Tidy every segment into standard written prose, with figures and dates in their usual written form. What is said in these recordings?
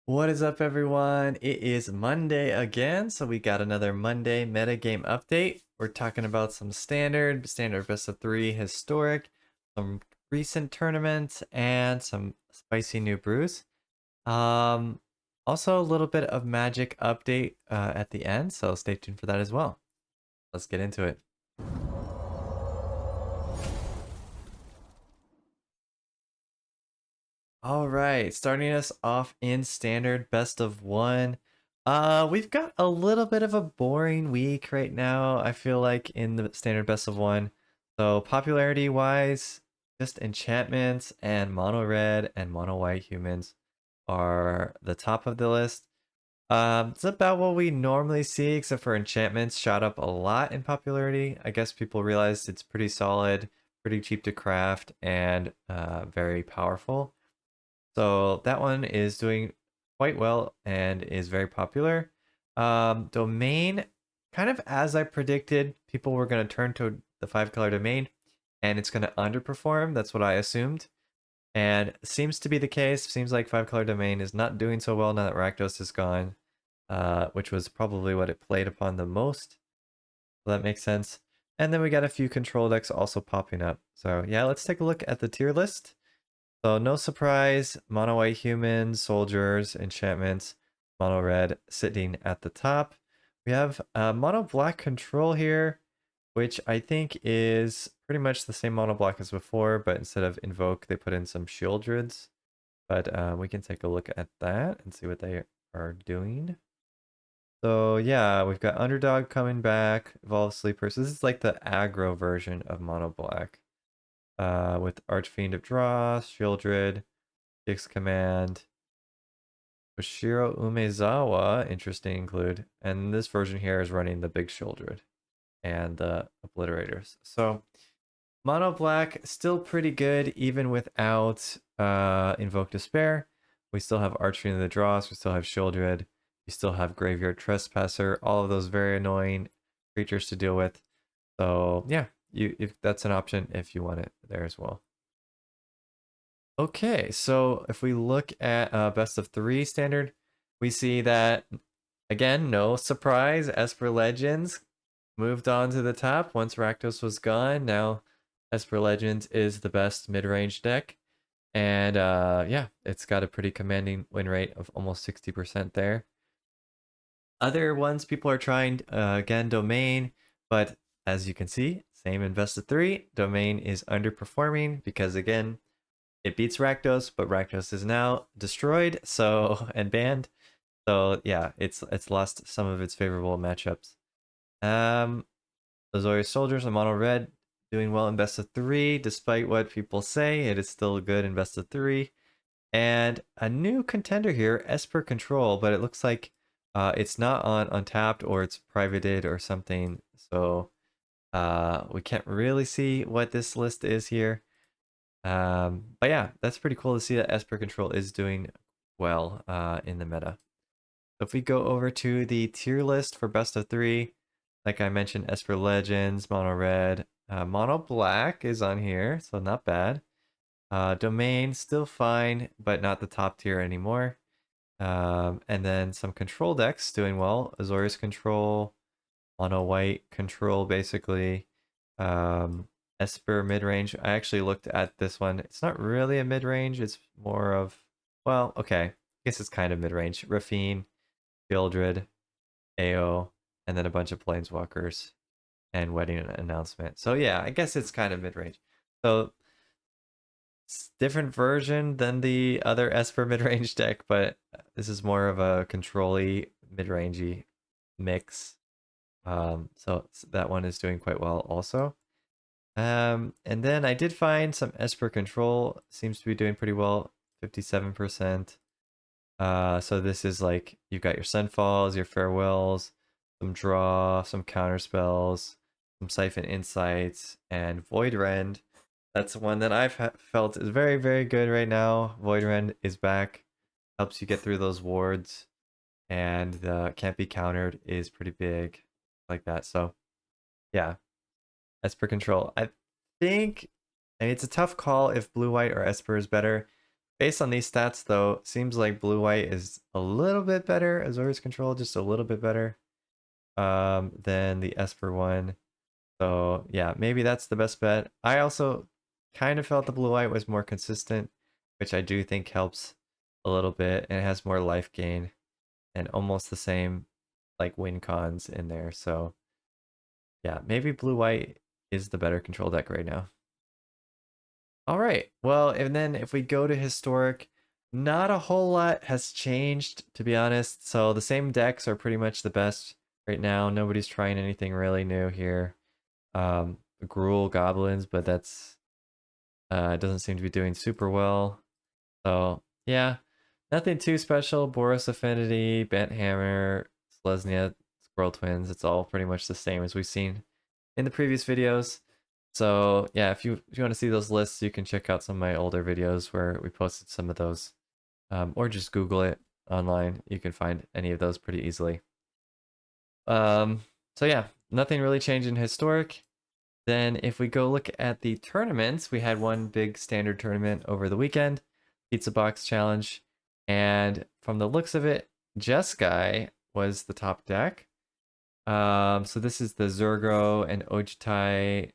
What is up, everyone? It is Monday again, so we got another Monday metagame update. We're talking about some standard best of three, historic, some recent tournaments, and some spicy new brews. Um, Also a little bit of magic update at the end, so stay tuned for that as well. Let's get into it. All right, starting us off in standard best of one. We've got a little bit of a boring week right now, I feel like, in the standard best of one. So popularity wise, just enchantments and mono red and mono white humans are the top of the list. It's about what we normally see, except for enchantments shot up a lot in popularity. I guess people realized it's pretty solid, pretty cheap to craft, and very powerful. So that one is doing quite well and is very popular. Domain, kind of as I predicted, people were going to turn to the 5-color domain and it's going to underperform. That's what I assumed. And seems to be the case. Seems like 5-color domain is not doing so well now that Rakdos is gone, which was probably what it played upon the most. So that makes sense. And then we got a few control decks also popping up. So yeah, let's take a look at the tier list. So no surprise, mono white humans, soldiers, enchantments, mono red sitting at the top. We have mono black control here, which I think is pretty much the same mono black as before, but instead of invoke, they put in some shieldreds. But we can take a look at that and see what they are doing. So yeah, we've got underdog coming back, evolve sleeper. So this is like the aggro version of mono black. With Archfiend of Draw, Shieldred, Kix Command, Oshiro Umezawa, interesting include. And this version here is running the Big Shieldred and the Obliterators. So Mono Black still pretty good even without Invoke Despair. We still have Archfiend of the Draws, we still have Shieldred, we still have Graveyard Trespasser, all of those very annoying creatures to deal with. So yeah, if that's an option if you want it there as well. Okay, so if we look at best of three standard, we see that, again, no surprise, Esper Legends moved on to the top once Rakdos was gone. Now Esper Legends is the best mid-range deck. And yeah, it's got a pretty commanding win rate of almost 60% there. Other ones people are trying, again, Domain, but as you can see, same in best of three, Domain is underperforming because, again, it beats Rakdos, but Rakdos is now destroyed, so and banned. So yeah, it's lost some of its favorable matchups. Azorius Soldiers and Mono Red doing well in best of three, despite what people say. It is still good in best of three. And a new contender here, Esper Control, but it looks like it's not on Untapped or it's privated or something. So we can't really see what this list is here. But yeah, that's pretty cool to see that Esper Control is doing well in the meta. So if we go over to the tier list for best of three, like I mentioned, Esper Legends, Mono Red, Mono Black is on here, so not bad. Domain, still fine, but not the top tier anymore. And then some control decks doing well. Azorius Control, Mono White Control, basically. Esper mid-range. I actually looked at this one. It's not really a mid-range. It's more of, well, okay. I guess it's kind of mid-range. Rafine, Fieldred, AO, and then a bunch of Planeswalkers and Wedding Announcement. So yeah, I guess it's kind of mid-range. So it's different version than the other Esper mid-range deck, but this is more of a control-y, mid-rangey mix. So that one is doing quite well also. And then I did find some Esper Control seems to be doing pretty well, 57%. So this is like you've got your Sunfalls, your Farewells, some draw, some counter spells, some Siphon Insights, and Void Rend. That's one that I've felt is very, very good right now. Void Rend is back, helps you get through those wards, and the can't be countered is pretty big, like that. So yeah, Esper Control. I think, and it's a tough call if Blue White or Esper is better. Based on these stats, though, seems like blue-white is a little bit better. Azorius control, just a little bit better than the Esper one. So yeah, maybe that's the best bet. I also kind of felt the blue-white was more consistent, which I do think helps a little bit, and it has more life gain and almost the same like win cons in there. So yeah, maybe blue-white is the better control deck right now. All right. Well, and then if we go to historic, not a whole lot has changed, to be honest. So the same decks are pretty much the best right now. Nobody's trying anything really new here. Gruul goblins, but that's doesn't seem to be doing super well. So yeah, nothing too special. Boros Affinity, Bent Hammer, Selesnya, Squirrel Twins. It's all pretty much the same as we've seen in the previous videos. So yeah, if you want to see those lists, you can check out some of my older videos where we posted some of those, or just Google it online. You can find any of those pretty easily. So yeah, nothing really changed in historic. Then if we go look at the tournaments, we had one big standard tournament over the weekend, Pizza Box Challenge, and from the looks of it, Jeskai was the top deck. So this is the Zergo and Ojutai,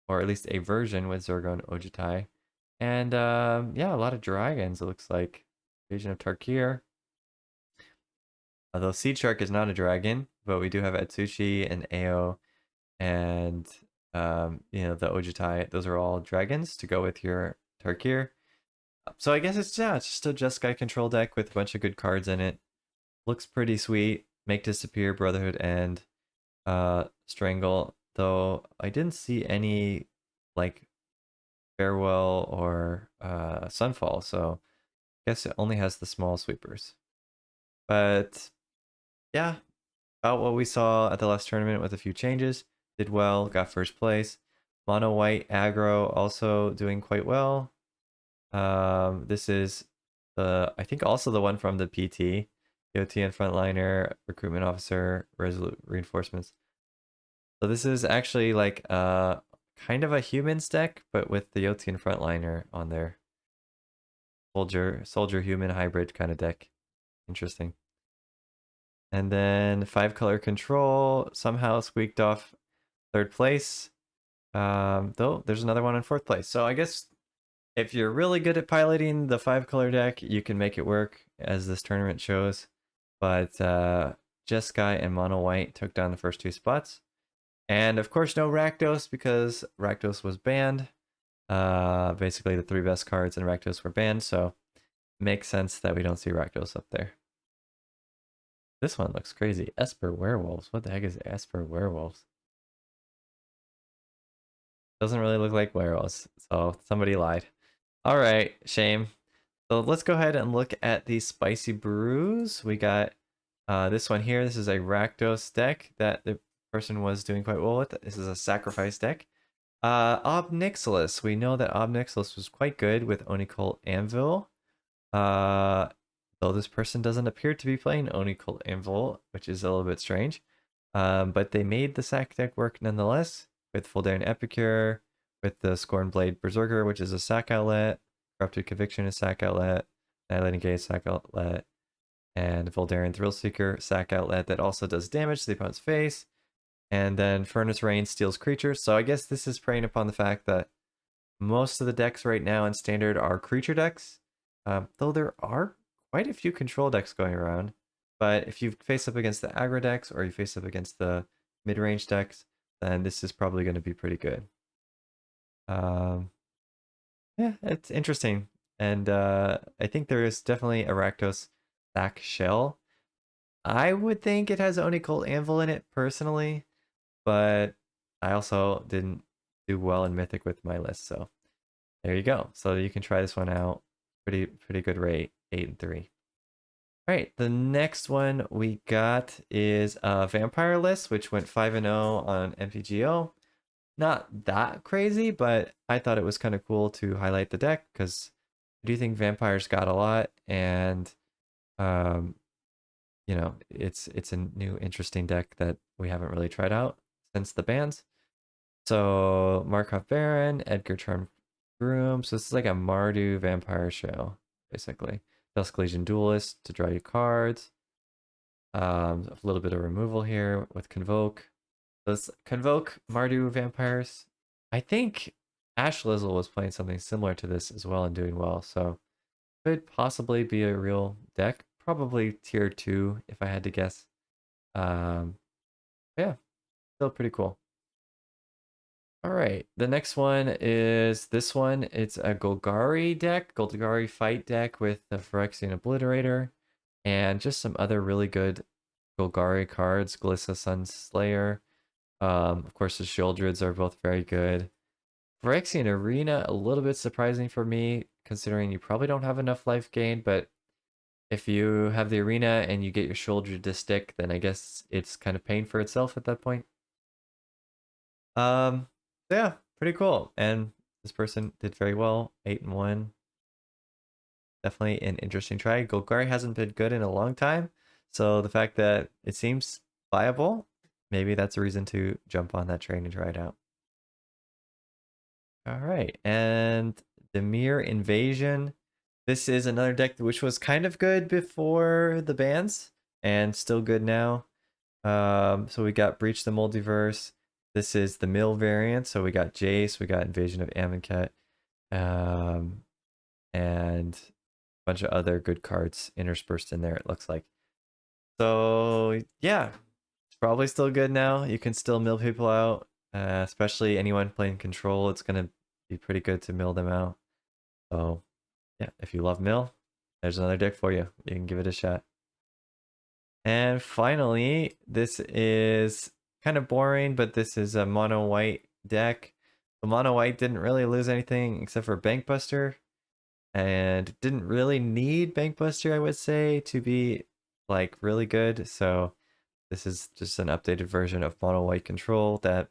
or at least a version with Zergo and Ojutai. And yeah, a lot of dragons, it looks like. Vision of Tarkir. Although Seed Shark is not a dragon, but we do have Atsushi and Ao and you know, the Ojutai. Those are all dragons to go with your Tarkir. So I guess it's, yeah, it's just a Jeskai control deck with a bunch of good cards in it. Looks pretty sweet. Make Disappear, Brotherhood End, Strangle. Though I didn't see any like Farewell or Sunfall, so I guess it only has the small sweepers. But yeah, about what we saw at the last tournament with a few changes. Did well, got first place. Mono white aggro also doing quite well. This is the, I think also the one from the PT, and frontliner, recruitment officer, resolute reinforcements. So this is actually like kind of a humans deck, but with the and frontliner on there. Soldier human hybrid kind of deck. Interesting. And then 5-color control somehow squeaked off third place. Though there's another one in fourth place. So I guess if you're really good at piloting the 5-color deck, you can make it work, as this tournament shows. But Jeskai and Mono White took down the first two spots. And of course, no Rakdos, because Rakdos was banned. Basically, the 3 best cards in Rakdos were banned, so it makes sense that we don't see Rakdos up there. This one looks crazy. Esper Werewolves. What the heck is Esper Werewolves? Doesn't really look like werewolves, so somebody lied. All right, shame. So let's go ahead and look at these spicy brews. We got this one here. This is a Rakdos deck that the person was doing quite well with. This is a sacrifice deck. Ob Nixilis. We know that Ob Nixilis was quite good with Onicult Anvil. Though this person doesn't appear to be playing Onicult Anvil, which is a little bit strange. But they made the sack deck work nonetheless, with Voldaren Epicure, with the Scorn Blade Berserker, which is a sack outlet, Corrupted Conviction is sack outlet, Annihilating Gaze sack outlet, and Voldaren Thrillseeker sack outlet that also does damage to the opponent's face. And then Furnace Rain steals creatures. So I guess this is preying upon the fact that most of the decks right now in Standard are creature decks, though there are quite a few control decks going around. But if you face up against the aggro decks or you face up against the mid-range decks, then this is probably going to be pretty good. Yeah, it's interesting. And I think there is definitely a Rakdos sack shell. I would think it has Onicult Anvil in it personally, but I also didn't do well in Mythic with my list, so there you go. So you can try this one out. Pretty good rate, 8 and 3. All right, the next one we got is a Vampire list, which went 5 and 0 on MTGO. Not that crazy, but I thought it was kind of cool to highlight the deck because I do think Vampires got a lot, and you know, it's a new interesting deck that we haven't really tried out since the bans. So Markov Baron, Edgar Charm Groom. So this is like a Mardu vampire show, basically. Dusk Legion Duelist to draw your cards. A little bit of removal here with Convoke. Those Convoke Mardu Vampires. I think Ash Lizzle was playing something similar to this as well and doing well, so could possibly be a real deck. Probably tier 2 if I had to guess. Yeah, still pretty cool. All right, the next one is this one. It's a Golgari deck, Golgari fight deck with the Phyrexian Obliterator, and just some other really good Golgari cards. Glissa Sunslayer. Of course, the Shieldreds are both very good. Phyrexian Arena, a little bit surprising for me, considering you probably don't have enough life gain, but if you have the Arena and you get your Shieldred to stick, then I guess it's kind of paying for itself at that point. Yeah, pretty cool. And this person did very well, 8-1. Definitely an interesting try. Golgari hasn't been good in a long time, so the fact that it seems viable, maybe that's a reason to jump on that train and try it out. All right, and the Mere Invasion. This is another deck which was kind of good before the bans and still good now. So we got Breach the Multiverse. This is the mill variant. So we got Jace, we got Invasion of Amonkhet, and a bunch of other good cards interspersed in there, it looks like. So yeah, it's probably still good now. You can still mill people out, especially anyone playing control. It's going to be pretty good to mill them out. So yeah, if you love mill, there's another deck for you. You can give it a shot. And finally, this is kind of boring, but this is a mono white deck. The mono white didn't really lose anything except for Bankbuster, and didn't really need Bankbuster, I would say, to be like really good. So this is just an updated version of mono white control that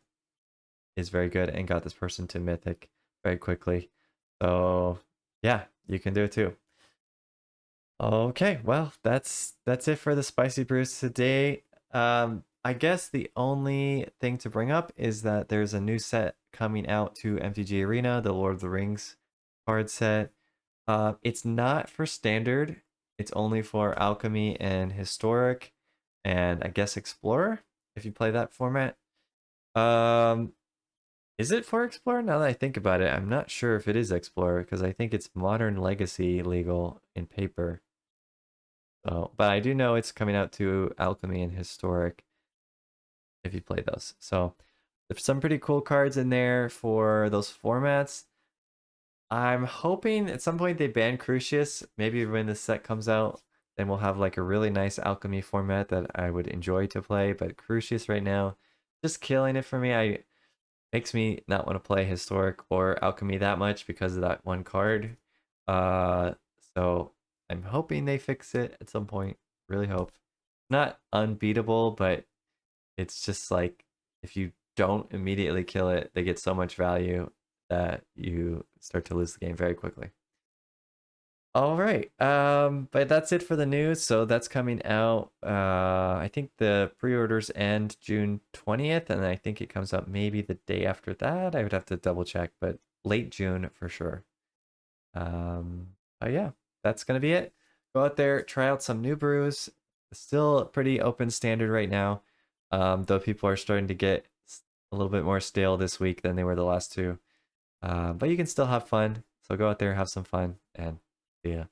is very good and got this person to Mythic very quickly. So yeah, you can do it too. Okay, well, that's it for the spicy brews today. I guess the only thing to bring up is that there's a new set coming out to MTG Arena, the Lord of the Rings card set. It's not for standard. It's only for alchemy and historic, and I guess explorer if you play that format. Is it for explorer? Now that I think about it, I'm not sure if it is explorer because I think it's modern legacy legal in paper. So, but I do know it's coming out to alchemy and historic if you play those. So there's some pretty cool cards in there for those formats. I'm hoping at some point they ban Crucius. Maybe when the set comes out, then we'll have like a really nice alchemy format that I would enjoy to play. But Crucius right now, just killing it for me. Makes me not want to play historic or alchemy that much because of that one card. So I'm hoping they fix it at some point. Really hope. Not unbeatable, but it's just like if you don't immediately kill it, they get so much value that you start to lose the game very quickly. All right. But that's it for the news. So that's coming out. I think the pre-orders end June 20th, and I think it comes out maybe the day after that. I would have to double check, but late June for sure. But yeah, that's gonna be it. Go out there, try out some new brews. Still pretty open standard right now. Though people are starting to get a little bit more stale this week than they were the last two. But you can still have fun. So go out there, have some fun, and see ya.